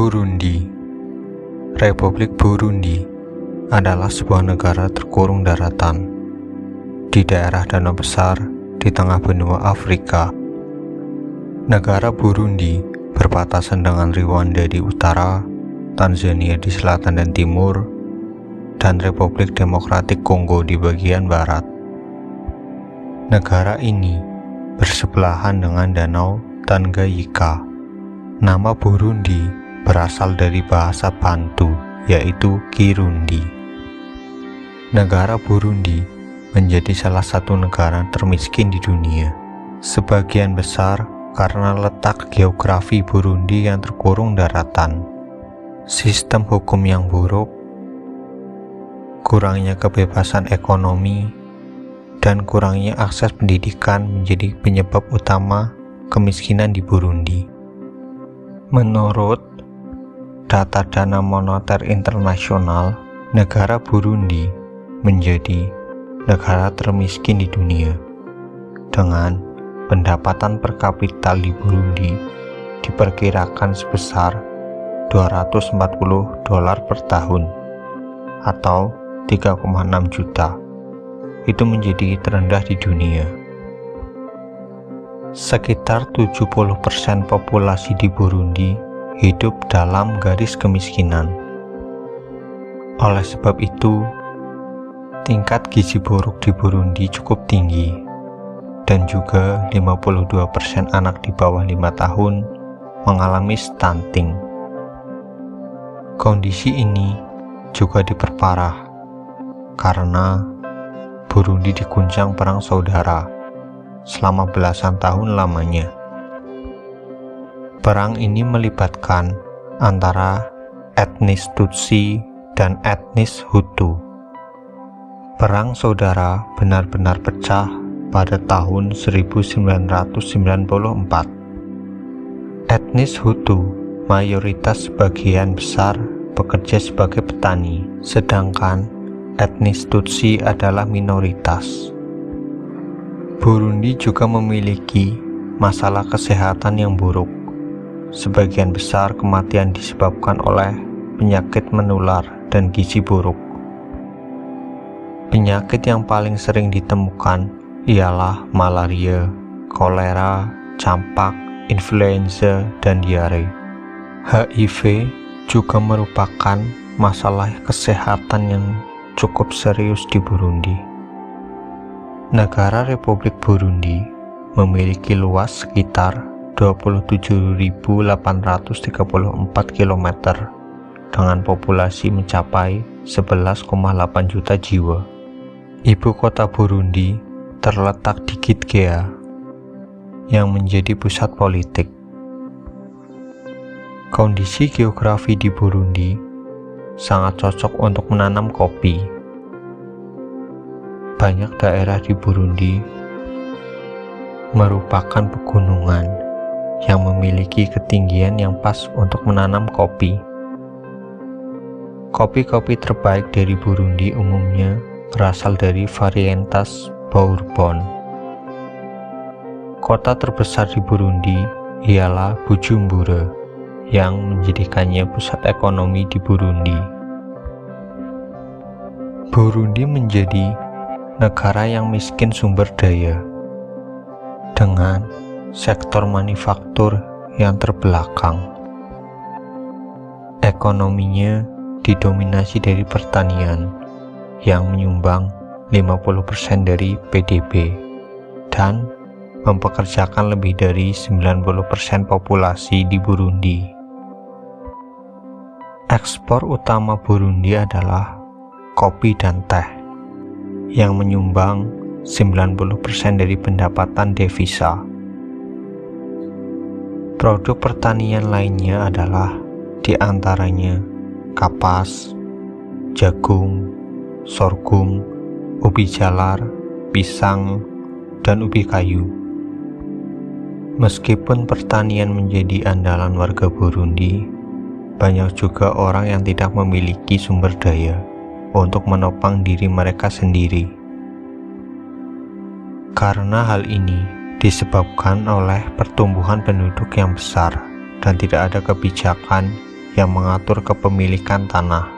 Burundi. Republik Burundi adalah sebuah negara terkurung daratan di daerah danau besar di tengah benua Afrika. Negara Burundi berbatasan dengan Rwanda di utara, Tanzania di selatan dan timur, dan Republik Demokratik Kongo di bagian barat. Negara ini bersebelahan dengan Danau Tanganyika. Nama Burundi berasal dari bahasa Bantu, yaitu Kirundi. Negara Burundi menjadi salah satu negara termiskin di dunia, sebagian besar karena letak geografi Burundi yang terkurung daratan, sistem hukum yang buruk, kurangnya kebebasan ekonomi, dan kurangnya akses pendidikan menjadi penyebab utama kemiskinan di Burundi. Menurut data Dana Moneter Internasional, negara Burundi menjadi negara termiskin di dunia dengan pendapatan per kapita di Burundi diperkirakan sebesar $240 per tahun atau 3,6 juta. Itu menjadi terendah di dunia. Sekitar 70% populasi di Burundi hidup dalam garis kemiskinan. Oleh sebab itu, tingkat gizi buruk di Burundi cukup tinggi, dan juga 52% anak di bawah 5 tahun mengalami stunting. Kondisi ini juga diperparah karena Burundi diguncang perang saudara selama belasan tahun lamanya. Perang ini melibatkan antara etnis Tutsi dan etnis Hutu. Perang saudara benar-benar pecah pada tahun 1994. Etnis Hutu mayoritas sebagian besar bekerja sebagai petani, sedangkan etnis Tutsi adalah minoritas. Burundi juga memiliki masalah kesehatan yang buruk. Sebagian besar kematian disebabkan oleh penyakit menular dan gizi buruk. Penyakit yang paling sering ditemukan ialah malaria, kolera, campak, influenza, dan diare. HIV juga merupakan masalah kesehatan yang cukup serius di Burundi. Negara Republik Burundi memiliki luas sekitar 27.834 km dengan populasi mencapai 11,8 juta jiwa. Ibu kota Burundi terletak di Gitega yang menjadi pusat politik. Kondisi geografi di Burundi sangat cocok untuk menanam kopi. Banyak daerah di Burundi merupakan pegunungan yang memiliki ketinggian yang pas untuk menanam kopi. Kopi-kopi terbaik dari Burundi umumnya berasal dari varietas Bourbon. Kota terbesar di Burundi ialah Bujumbura, yang menjadikannya pusat ekonomi di Burundi. Burundi menjadi negara yang miskin sumber daya, dengan sektor manufaktur yang terbelakang. Ekonominya didominasi dari pertanian, yang menyumbang 50% dari PDB, dan mempekerjakan lebih dari 90% populasi di Burundi. Ekspor utama Burundi adalah kopi dan teh, yang menyumbang 90% dari pendapatan devisa. Produk pertanian lainnya adalah diantaranya kapas, jagung, sorghum, ubi jalar, pisang, dan ubi kayu. Meskipun pertanian menjadi andalan warga Burundi, banyak juga orang yang tidak memiliki sumber daya untuk menopang diri mereka sendiri. Karena hal ini disebabkan oleh pertumbuhan penduduk yang besar dan tidak ada kebijakan yang mengatur kepemilikan tanah.